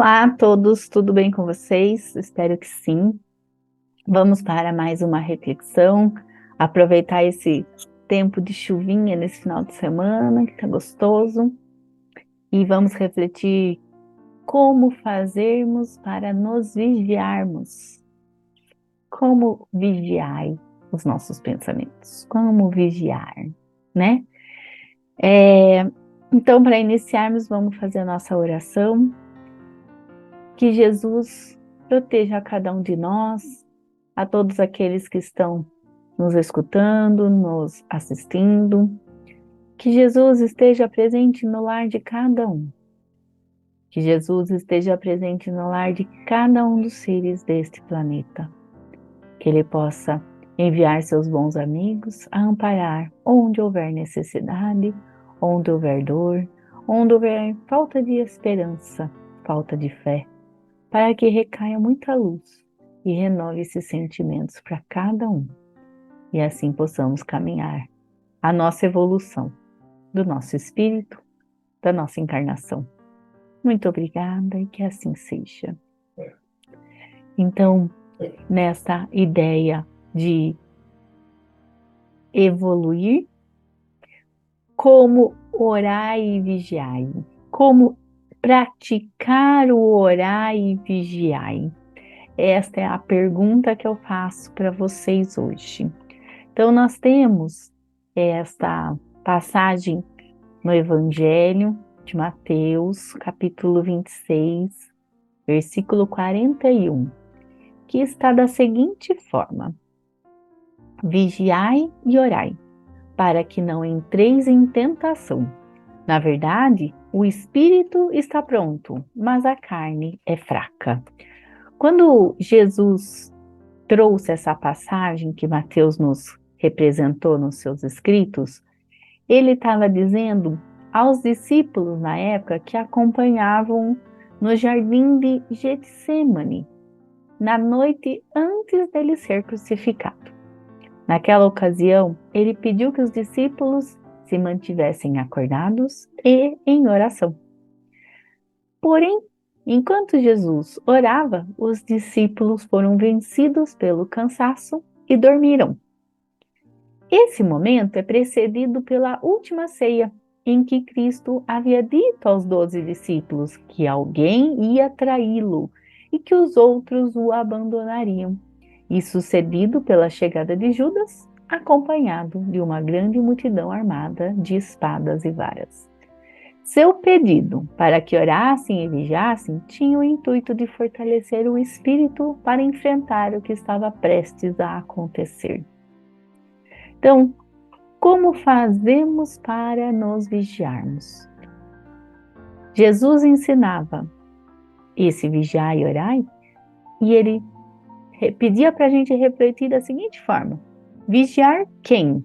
Olá a todos, tudo bem com vocês? Espero que sim. Vamos para mais uma reflexão, aproveitar esse tempo de chuvinha nesse final de semana, que tá gostoso, e vamos refletir como fazermos para nos vigiarmos. Como vigiar os nossos pensamentos? Como vigiar, né? Então, para iniciarmos, vamos fazer a nossa oração. Que Jesus proteja a cada um de nós, a todos aqueles que estão nos escutando, nos assistindo. Que Jesus esteja presente no lar de cada um. Que Jesus esteja presente no lar de cada um dos seres deste planeta. Que Ele possa enviar seus bons amigos a amparar onde houver necessidade, onde houver dor, onde houver falta de esperança, falta de fé, para que recaia muita luz e renove esses sentimentos para cada um. E assim possamos caminhar a nossa evolução do nosso espírito, da nossa encarnação. Muito obrigada e que assim seja. Então, nessa ideia de evoluir, como orar e vigiar, como praticar o orar e vigiar. Esta é a pergunta que eu faço para vocês hoje. Então, nós temos esta passagem no Evangelho de Mateus, capítulo 26, versículo 41, que está da seguinte forma: Vigiai e orai, para que não entreis em tentação. Na verdade, o espírito está pronto, mas a carne é fraca. Quando Jesus trouxe essa passagem que Mateus nos representou nos seus escritos, ele estava dizendo aos discípulos na época que acompanhavam no jardim de Getsêmani, na noite antes dele ser crucificado. Naquela ocasião, ele pediu que os discípulos se mantivessem acordados e em oração. Porém, enquanto Jesus orava, os discípulos foram vencidos pelo cansaço e dormiram. Esse momento é precedido pela última ceia, em que Cristo havia dito aos 12 discípulos que alguém ia traí-lo e que os outros o abandonariam, e sucedido pela chegada de Judas, acompanhado de uma grande multidão armada de espadas e varas. Seu pedido para que orassem e vigiassem tinha o intuito de fortalecer o espírito para enfrentar o que estava prestes a acontecer. Então, como fazemos para nos vigiarmos? Jesus ensinava esse vigiar e orar, e ele pedia para a gente refletir da seguinte forma: vigiar quem?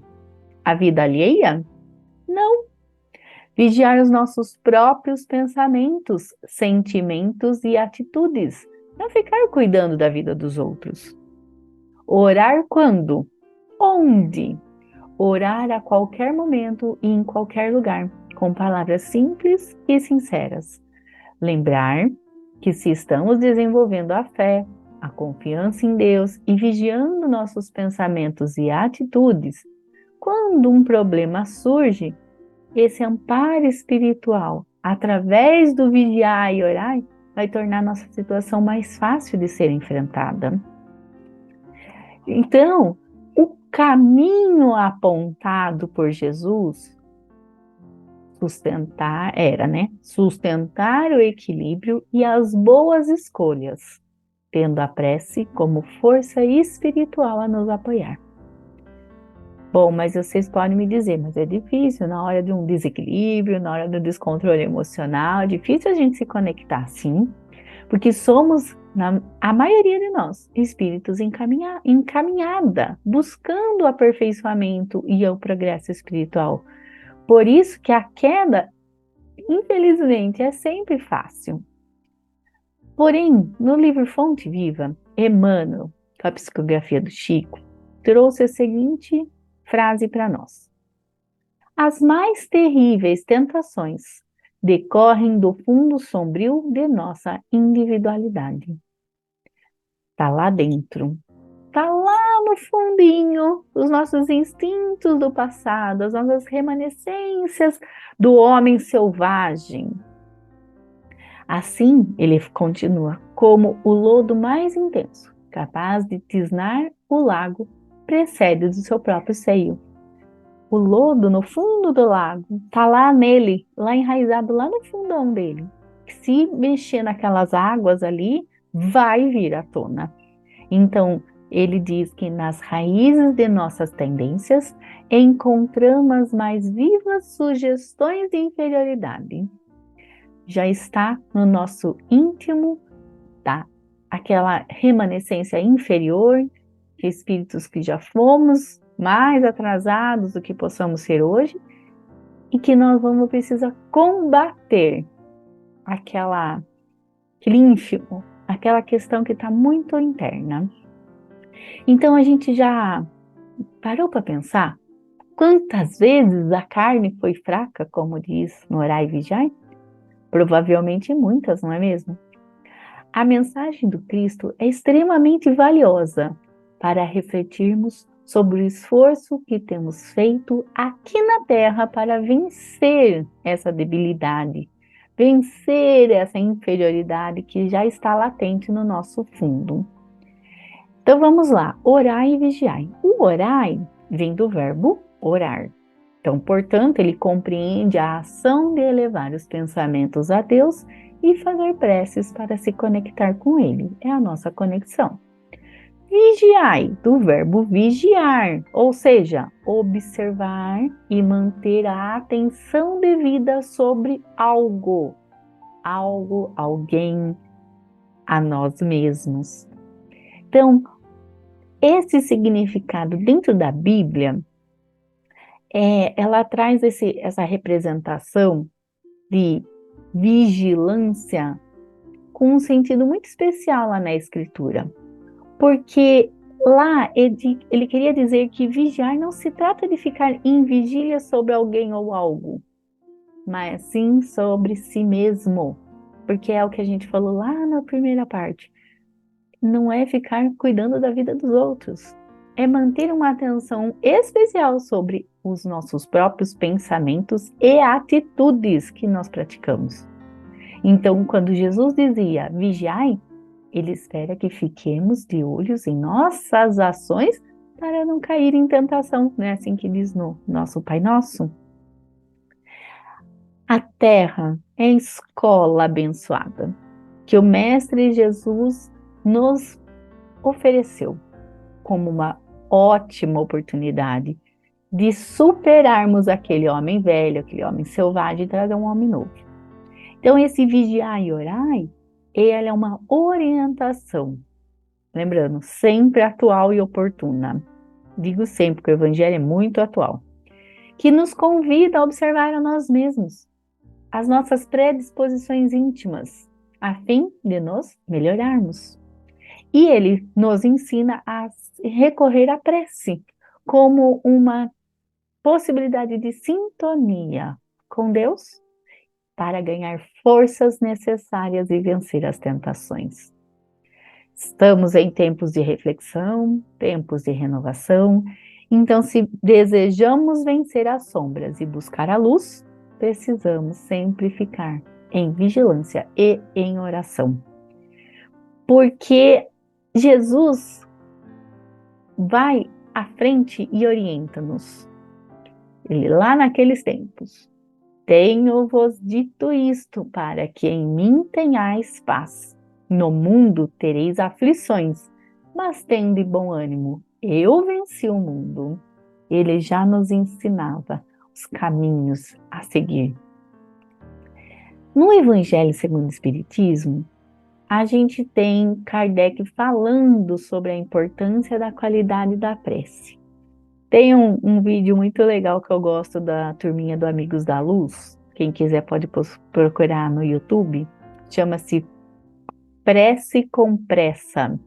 A vida alheia? Não. Vigiar os nossos próprios pensamentos, sentimentos e atitudes. Não ficar cuidando da vida dos outros. Orar quando? Onde? Orar a qualquer momento e em qualquer lugar, com palavras simples e sinceras. Lembrar que se estamos desenvolvendo a fé, a confiança em Deus e vigiando nossos pensamentos e atitudes, quando um problema surge, esse amparo espiritual, através do vigiar e orar, vai tornar nossa situação mais fácil de ser enfrentada. Então, o caminho apontado por Jesus sustentar o equilíbrio e as boas escolhas, tendo a prece como força espiritual a nos apoiar. Bom, mas vocês podem me dizer, mas é difícil na hora de um desequilíbrio, na hora do descontrole emocional, é difícil a gente se conectar, sim, porque somos, a maioria de nós, espíritos encaminhada, buscando o aperfeiçoamento e o progresso espiritual. Por isso que a queda, infelizmente, é sempre fácil. Porém, no livro Fonte Viva, Emmanuel, com a psicografia do Chico, trouxe a seguinte frase para nós: as mais terríveis tentações decorrem do fundo sombrio de nossa individualidade. Está lá dentro. Está lá no fundinho dos nossos instintos do passado, as nossas remanescências do homem selvagem. Assim, ele continua, como o lodo mais intenso, capaz de tisnar o lago, precede do seu próprio seio. O lodo no fundo do lago, está lá nele, lá enraizado, lá no fundão dele. Se mexer naquelas águas ali, vai vir à tona. Então, ele diz que nas raízes de nossas tendências encontramos as mais vivas sugestões de inferioridade. Já está no nosso íntimo, tá? Aquela remanescência inferior, de espíritos que já fomos mais atrasados do que possamos ser hoje, e que nós vamos precisar combater aquele ínfimo, aquela questão que está muito interna. Então a gente já parou para pensar quantas vezes a carne foi fraca, como diz no Orai e Vigiai? Provavelmente muitas, não é mesmo? A mensagem do Cristo é extremamente valiosa para refletirmos sobre o esforço que temos feito aqui na Terra para vencer essa debilidade, vencer essa inferioridade que já está latente no nosso fundo. Então vamos lá, orai e vigiai. O orai vem do verbo orar. Então, portanto, ele compreende a ação de elevar os pensamentos a Deus e fazer preces para se conectar com Ele. É a nossa conexão. Vigiai, do verbo vigiar, ou seja, observar e manter a atenção devida sobre algo, alguém, a nós mesmos. Então, esse significado dentro da Bíblia, ela traz essa representação de vigilância com um sentido muito especial lá na Escritura. Porque lá ele queria dizer que vigiar não se trata de ficar em vigília sobre alguém ou algo, mas sim sobre si mesmo. Porque é o que a gente falou lá na primeira parte. Não é ficar cuidando da vida dos outros. É manter uma atenção especial sobre os nossos próprios pensamentos e atitudes que nós praticamos. Então, quando Jesus dizia vigiai, ele espera que fiquemos de olhos em nossas ações para não cair em tentação, não é assim que diz no nosso Pai Nosso? A terra é a escola abençoada que o Mestre Jesus nos ofereceu como uma ótima oportunidade de superarmos aquele homem velho, aquele homem selvagem e trazer um homem novo. Então, esse vigiar e orar, ele é uma orientação, lembrando, sempre atual e oportuna. Digo sempre que o Evangelho é muito atual, que nos convida a observar a nós mesmos, as nossas predisposições íntimas, a fim de nos melhorarmos. E ele nos ensina a recorrer à prece como uma possibilidade de sintonia com Deus para ganhar forças necessárias e vencer as tentações. Estamos em tempos de reflexão, tempos de renovação, então se desejamos vencer as sombras e buscar a luz, precisamos sempre ficar em vigilância e em oração. Porque Jesus vai à frente e orienta-nos. Ele lá naqueles tempos, tenho-vos dito isto para que em mim tenhais paz. No mundo tereis aflições, mas tende bom ânimo. Eu venci o mundo. Ele já nos ensinava os caminhos a seguir. No Evangelho segundo o Espiritismo, a gente tem Kardec falando sobre a importância da qualidade da prece. Tem um vídeo muito legal que eu gosto da turminha do Amigos da Luz. Quem quiser pode procurar no YouTube. Chama-se Prece com Pressa.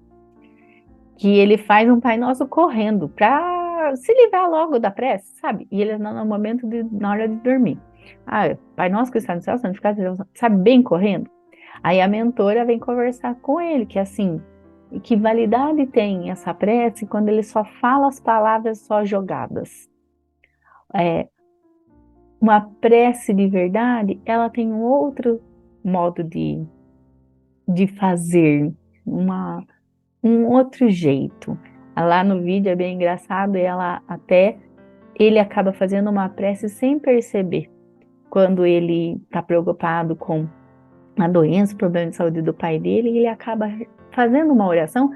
Que ele faz um Pai Nosso correndo para para se livrar logo da prece, sabe? E ele no momento na hora de dormir. Pai nosso que está no céu, santificado seja o nome, sabe, bem correndo. Aí a mentora vem conversar com ele, que assim, que validade tem essa prece quando ele só fala as palavras só jogadas? Uma prece de verdade, ela tem um outro modo de fazer, um outro jeito. Lá no vídeo é bem engraçado, ele acaba fazendo uma prece sem perceber. Quando ele está preocupado com a doença, o problema de saúde do pai dele, ele acaba fazendo uma oração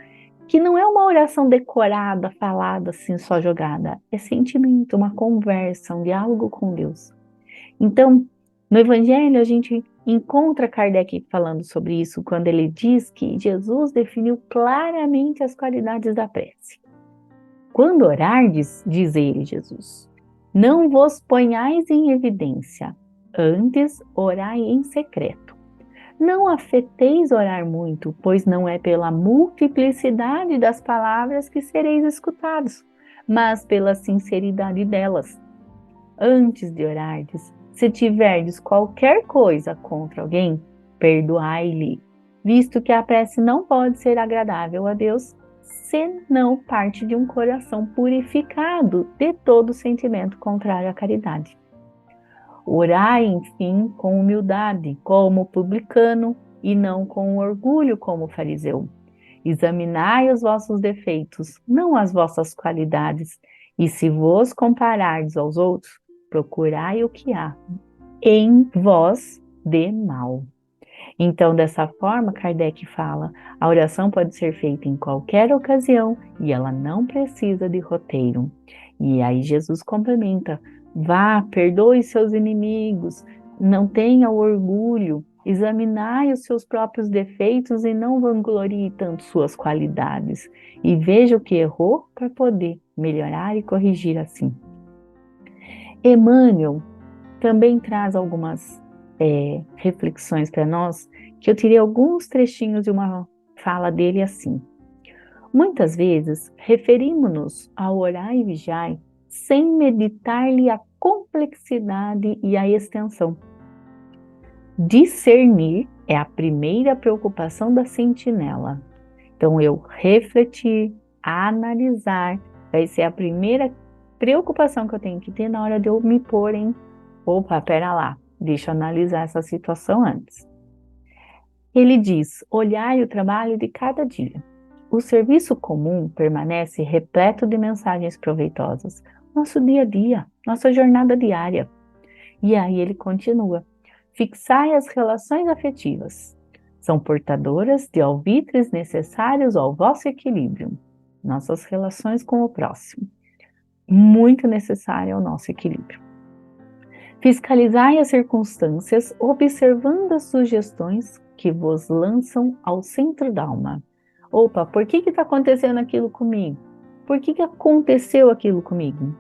que não é uma oração decorada, falada assim, só jogada. É sentimento, uma conversa, um diálogo com Deus. Então, no Evangelho, a gente encontra Kardec falando sobre isso, quando ele diz que Jesus definiu claramente as qualidades da prece. Quando orardes, diz ele, Jesus, não vos ponhais em evidência, antes orai em secreto. Não afeteis orar muito, pois não é pela multiplicidade das palavras que sereis escutados, mas pela sinceridade delas. Antes de orardes, se tiverdes qualquer coisa contra alguém, perdoai-lhe, visto que a prece não pode ser agradável a Deus, senão parte de um coração purificado de todo sentimento contrário à caridade. Orai, enfim, com humildade, como publicano, e não com orgulho, como fariseu. Examinai os vossos defeitos, não as vossas qualidades, e se vos comparardes aos outros, procurai o que há em vós de mal. Então, dessa forma, Kardec fala, a oração pode ser feita em qualquer ocasião e ela não precisa de roteiro. E aí Jesus complementa, vá, perdoe seus inimigos, não tenha orgulho, examinai os seus próprios defeitos e não vanglorie tanto suas qualidades. E veja o que errou para poder melhorar e corrigir assim. Emmanuel também traz algumas reflexões para nós, que eu tirei alguns trechinhos de uma fala dele assim. Muitas vezes referimos-nos ao orar e vigiar sem meditar-lhe a complexidade e a extensão. Discernir é a primeira preocupação da sentinela. Então, eu refletir, analisar, vai ser a primeira preocupação que eu tenho que ter na hora de eu me pôr em, opa, pera lá, deixa eu analisar essa situação antes. Ele diz, olhai o trabalho de cada dia. O serviço comum permanece repleto de mensagens proveitosas. Nosso dia a dia, nossa jornada diária. E aí ele continua, fixai as relações afetivas. São portadoras de alvitres necessários ao vosso equilíbrio. Nossas relações com o próximo. Muito necessário ao nosso equilíbrio. Fiscalizai as circunstâncias, observando as sugestões que vos lançam ao centro da alma. Opa, por que está acontecendo aquilo comigo? Por que aconteceu aquilo comigo?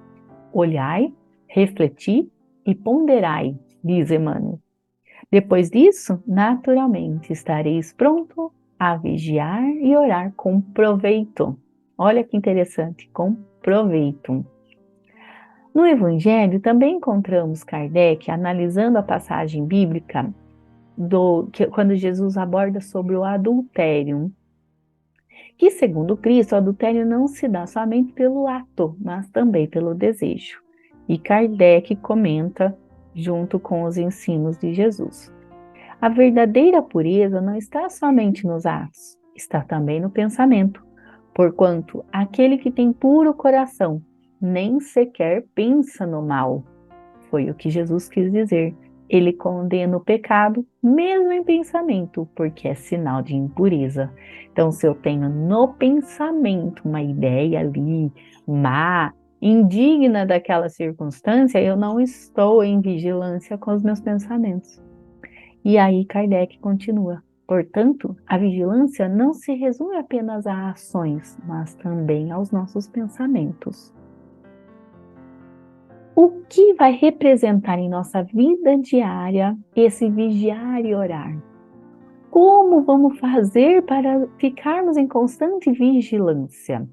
Olhai, refleti e ponderai, diz Emmanuel. Depois disso, naturalmente, estareis pronto a vigiar e orar com proveito. Olha que interessante, com proveito. No Evangelho, também encontramos Kardec analisando a passagem bíblica quando Jesus aborda sobre o adultério. Que, segundo Cristo, o adultério não se dá somente pelo ato, mas também pelo desejo. E Kardec comenta junto com os ensinos de Jesus. A verdadeira pureza não está somente nos atos, está também no pensamento, porquanto aquele que tem puro coração nem sequer pensa no mal. Foi o que Jesus quis dizer. Ele condena o pecado, mesmo em pensamento, porque é sinal de impureza. Então, se eu tenho no pensamento uma ideia ali má, indigna daquela circunstância, eu não estou em vigilância com os meus pensamentos. E aí Kardec continua. Portanto, a vigilância não se resume apenas a ações, mas também aos nossos pensamentos. O que vai representar em nossa vida diária esse vigiar e orar? Como vamos fazer para ficarmos em constante vigilância?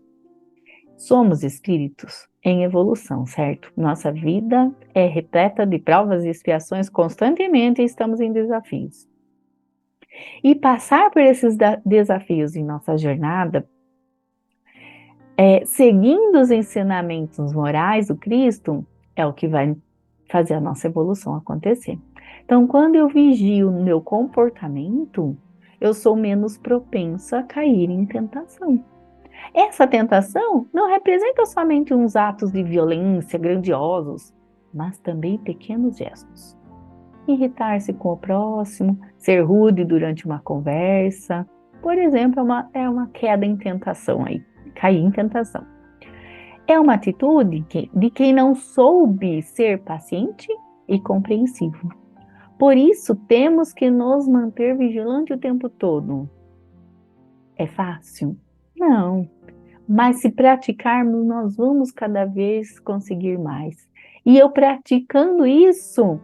Somos espíritos em evolução, certo? Nossa vida é repleta de provas e expiações constantemente e estamos em desafios. E passar por esses desafios em nossa jornada, seguindo os ensinamentos morais do Cristo, é o que vai fazer a nossa evolução acontecer. Então, quando eu vigio o meu comportamento, eu sou menos propensa a cair em tentação. Essa tentação não representa somente uns atos de violência grandiosos, mas também pequenos gestos. Irritar-se com o próximo, ser rude durante uma conversa, por exemplo, é uma queda em tentação aí, cair em tentação. É uma atitude de quem não soube ser paciente e compreensivo. Por isso, temos que nos manter vigilantes o tempo todo. É fácil? Não. Mas se praticarmos, nós vamos cada vez conseguir mais. E eu praticando isso,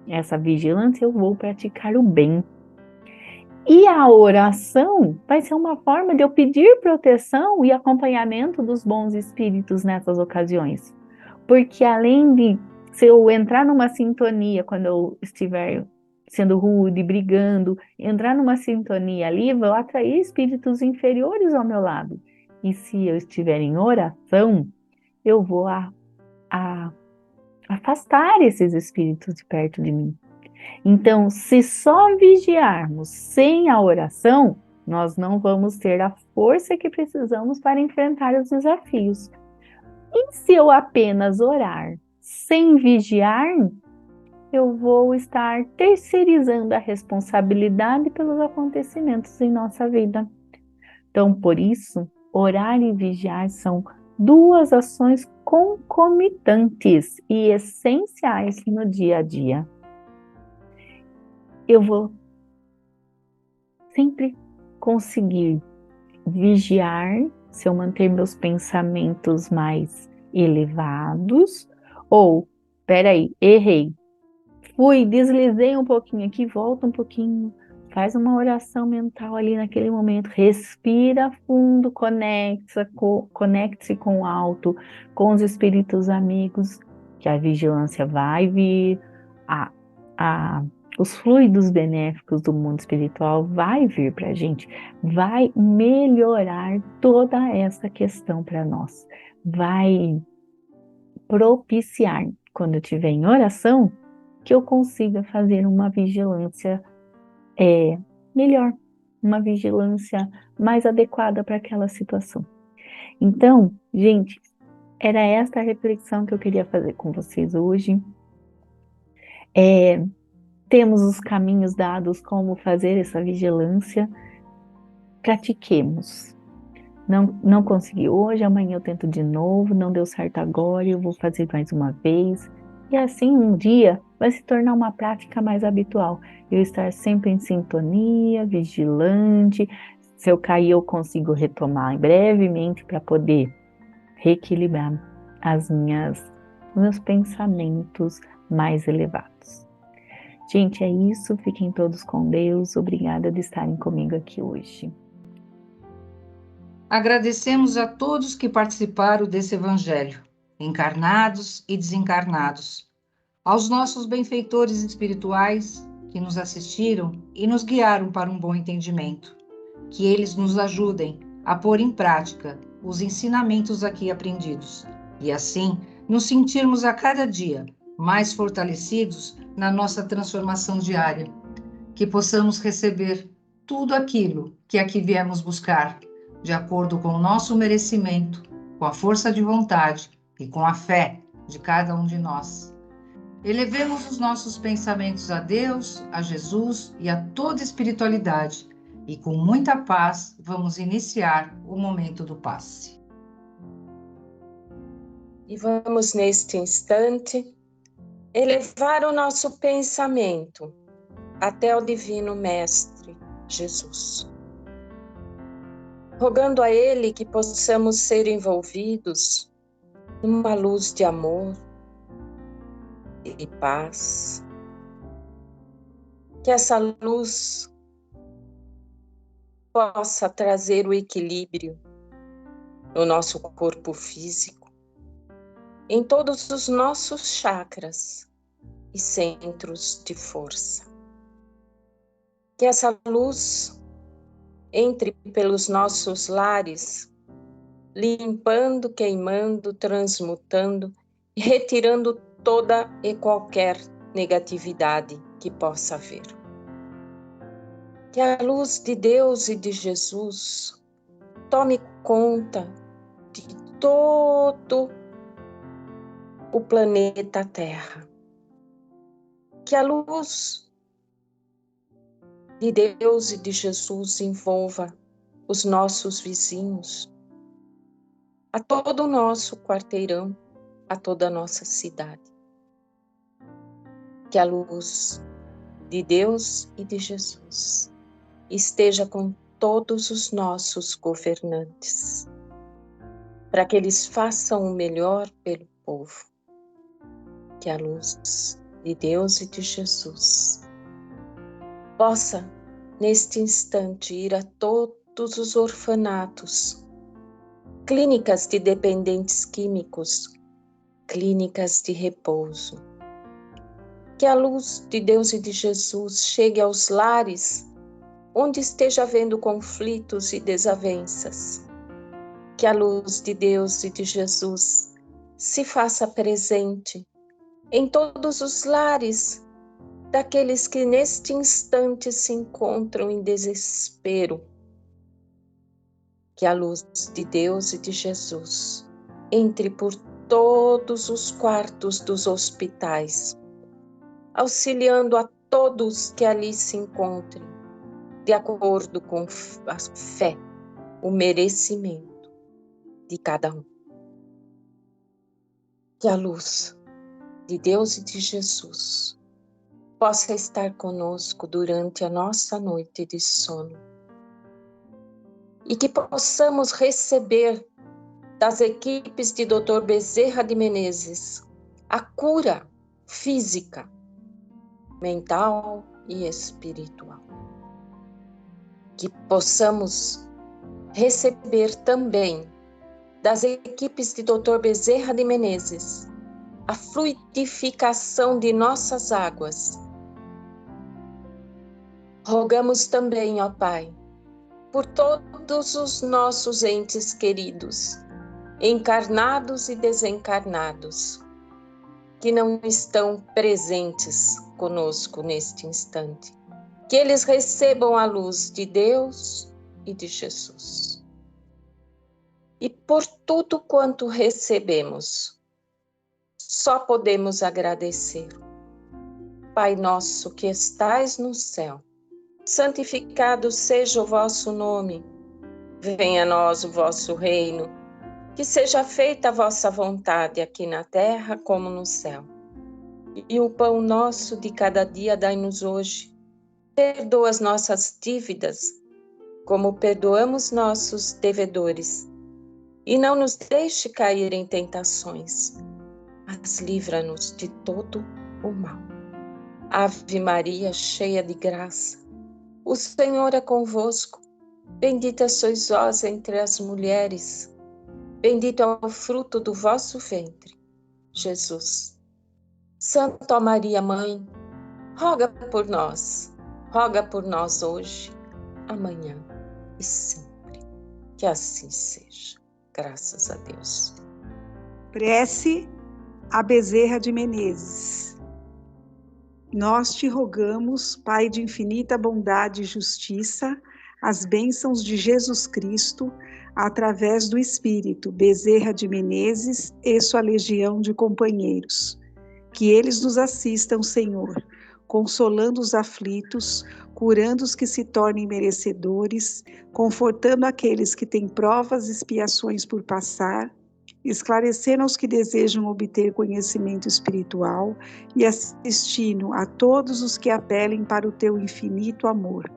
essa vigilância, eu vou praticar o bem. E a oração vai ser uma forma de eu pedir proteção e acompanhamento dos bons espíritos nessas ocasiões. Porque além de, se eu entrar numa sintonia quando eu estiver sendo rude, brigando, entrar numa sintonia ali, vou atrair espíritos inferiores ao meu lado. E se eu estiver em oração, eu vou afastar esses espíritos de perto de mim. Então, se só vigiarmos sem a oração, nós não vamos ter a força que precisamos para enfrentar os desafios. E se eu apenas orar sem vigiar, eu vou estar terceirizando a responsabilidade pelos acontecimentos em nossa vida. Então, por isso, orar e vigiar são duas ações concomitantes e essenciais no dia a dia. Eu vou sempre conseguir vigiar se eu manter meus pensamentos mais elevados, ou, peraí, errei, deslizei um pouquinho aqui, volta um pouquinho, faz uma oração mental ali naquele momento, respira fundo, conecte-se com o alto, com os espíritos amigos, que a vigilância vai vir, os fluidos benéficos do mundo espiritual vai vir para a gente, vai melhorar toda essa questão para nós, vai propiciar, quando eu estiver em oração, que eu consiga fazer uma vigilância melhor, uma vigilância mais adequada para aquela situação. Então, gente, era esta a reflexão que eu queria fazer com vocês hoje. Temos os caminhos dados como fazer essa vigilância, pratiquemos. Não consegui hoje, amanhã eu tento de novo, não deu certo agora, eu vou fazer mais uma vez. E assim, um dia, vai se tornar uma prática mais habitual. Eu estar sempre em sintonia, vigilante. Se eu cair, eu consigo retomar brevemente para poder reequilibrar meus pensamentos mais elevados. Gente, é isso. Fiquem todos com Deus. Obrigada de estarem comigo aqui hoje. Agradecemos a todos que participaram desse evangelho, encarnados e desencarnados, aos nossos benfeitores espirituais que nos assistiram e nos guiaram para um bom entendimento. Que eles nos ajudem a pôr em prática os ensinamentos aqui aprendidos e assim nos sentirmos a cada dia mais fortalecidos na nossa transformação diária. Que possamos receber tudo aquilo que aqui viemos buscar, de acordo com o nosso merecimento, com a força de vontade e com a fé de cada um de nós. Elevemos os nossos pensamentos a Deus, a Jesus e a toda a espiritualidade, e com muita paz vamos iniciar o momento do passe. E vamos, neste instante, elevar o nosso pensamento até o Divino Mestre Jesus, rogando a Ele que possamos ser envolvidos numa luz de amor e paz, que essa luz possa trazer o equilíbrio no nosso corpo físico, em todos os nossos chakras e centros de força. Que essa luz entre pelos nossos lares, limpando, queimando, transmutando e retirando toda e qualquer negatividade que possa haver. Que a luz de Deus e de Jesus tome conta de todo o planeta Terra. Que a luz de Deus e de Jesus envolva os nossos vizinhos, a todo o nosso quarteirão, a toda a nossa cidade. Que a luz de Deus e de Jesus esteja com todos os nossos governantes, para que eles façam o melhor pelo povo. Que a luz de Deus e de Jesus possa, neste instante, ir a todos os orfanatos, clínicas de dependentes químicos, clínicas de repouso. Que a luz de Deus e de Jesus chegue aos lares onde esteja havendo conflitos e desavenças. Que a luz de Deus e de Jesus se faça presente em todos os lares daqueles que neste instante se encontram em desespero. Que a luz de Deus e de Jesus entre por todos os quartos dos hospitais, auxiliando a todos que ali se encontrem, de acordo com a fé, o merecimento de cada um. Que a luz de Deus e de Jesus possa estar conosco durante a nossa noite de sono e que possamos receber das equipes de Dr. Bezerra de Menezes a cura física, mental e espiritual. Que possamos receber também das equipes de Dr. Bezerra de Menezes a fluidificação de nossas águas. Rogamos também, ó Pai, por todos os nossos entes queridos, encarnados e desencarnados, que não estão presentes conosco neste instante. Que eles recebam a luz de Deus e de Jesus. E por tudo quanto recebemos, só podemos agradecer. Pai nosso que estais no céu, santificado seja o vosso nome. Venha a nós o vosso reino. Que seja feita a vossa vontade aqui na terra como no céu. E o pão nosso de cada dia dai-nos hoje. Perdoa as nossas dívidas, como perdoamos nossos devedores. E não nos deixe cair em tentações, mas livra-nos de todo o mal. Ave Maria, cheia de graça, o Senhor é convosco. Bendita sois vós entre as mulheres. Bendito é o fruto do vosso ventre, Jesus. Santa Maria, Mãe, roga por nós hoje, amanhã e sempre. Que assim seja. Graças a Deus. Prece a Bezerra de Menezes. Nós te rogamos, Pai de infinita bondade e justiça, as bênçãos de Jesus Cristo, através do Espírito Bezerra de Menezes e sua legião de companheiros. Que eles nos assistam, Senhor, consolando os aflitos, curando os que se tornem merecedores, confortando aqueles que têm provas e expiações por passar, esclarecendo aos que desejam obter conhecimento espiritual e assistindo a todos os que apelem para o teu infinito amor.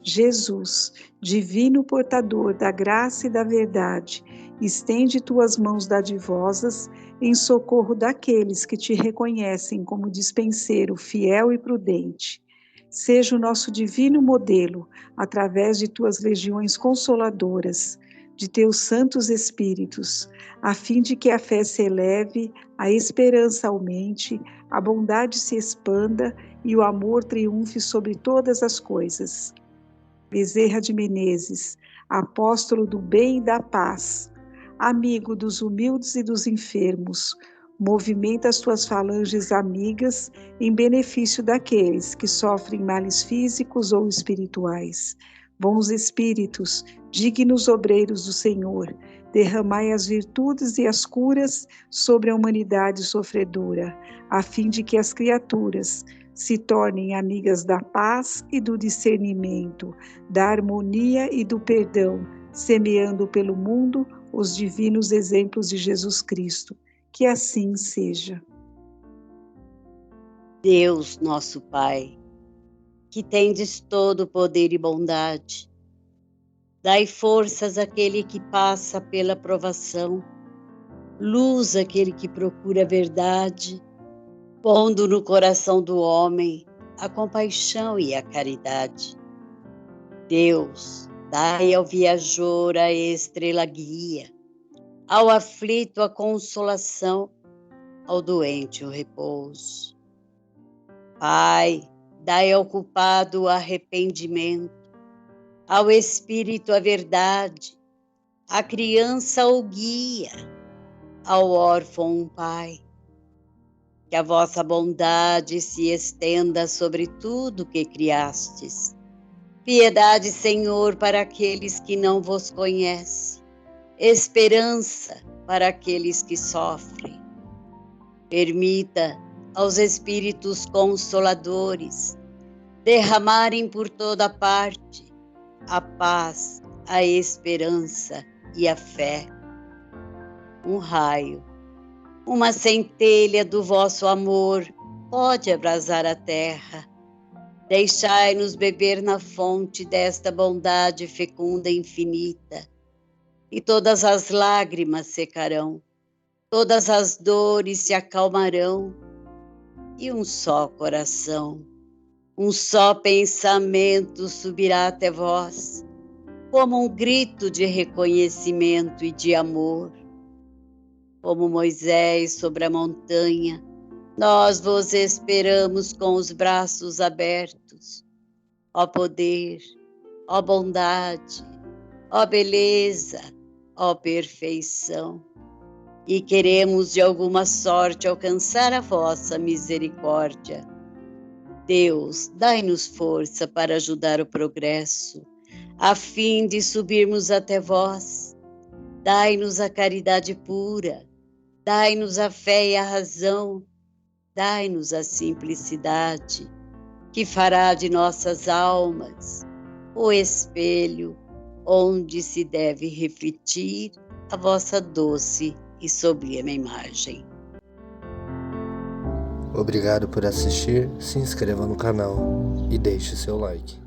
Jesus, divino portador da graça e da verdade, estende tuas mãos dadivosas em socorro daqueles que te reconhecem como dispenseiro fiel e prudente. Seja o nosso divino modelo, através de tuas legiões consoladoras, de teus santos espíritos, a fim de que a fé se eleve, a esperança aumente, a bondade se expanda e o amor triunfe sobre todas as coisas. Bezerra de Menezes, apóstolo do bem e da paz, amigo dos humildes e dos enfermos, movimenta as tuas falanges amigas em benefício daqueles que sofrem males físicos ou espirituais. Bons espíritos, dignos obreiros do Senhor, derramai as virtudes e as curas sobre a humanidade sofredora, a fim de que as criaturas se tornem amigas da paz e do discernimento, da harmonia e do perdão, semeando pelo mundo os divinos exemplos de Jesus Cristo. Que assim seja. Deus, nosso Pai, que tendes todo poder e bondade, dai forças àquele que passa pela provação, luz àquele que procura a verdade, pondo no coração do homem a compaixão e a caridade. Deus, dai ao viajor a estrela guia, ao aflito a consolação, ao doente o repouso. Pai, dai ao culpado o arrependimento, ao espírito a verdade, à criança o guia, ao órfão um pai. Que a vossa bondade se estenda sobre tudo que criastes. Piedade, Senhor, para aqueles que não vos conhecem. Esperança para aqueles que sofrem. Permita aos espíritos consoladores derramarem por toda parte a paz, a esperança e a fé. Um raio, uma centelha do vosso amor pode abrasar a terra. Deixai-nos beber na fonte desta bondade fecunda e infinita, e todas as lágrimas secarão, todas as dores se acalmarão, e um só coração, um só pensamento subirá até vós, como um grito de reconhecimento e de amor. Como Moisés sobre a montanha, nós vos esperamos com os braços abertos. Ó poder, ó bondade, ó beleza, ó perfeição. E queremos de alguma sorte alcançar a vossa misericórdia. Deus, dai-nos força para ajudar o progresso, a fim de subirmos até vós. Dai-nos a caridade pura, dai-nos a fé e a razão, dai-nos a simplicidade, que fará de nossas almas o espelho onde se deve refletir a vossa doce e sublime imagem. Obrigado por assistir, se inscreva no canal e deixe seu like.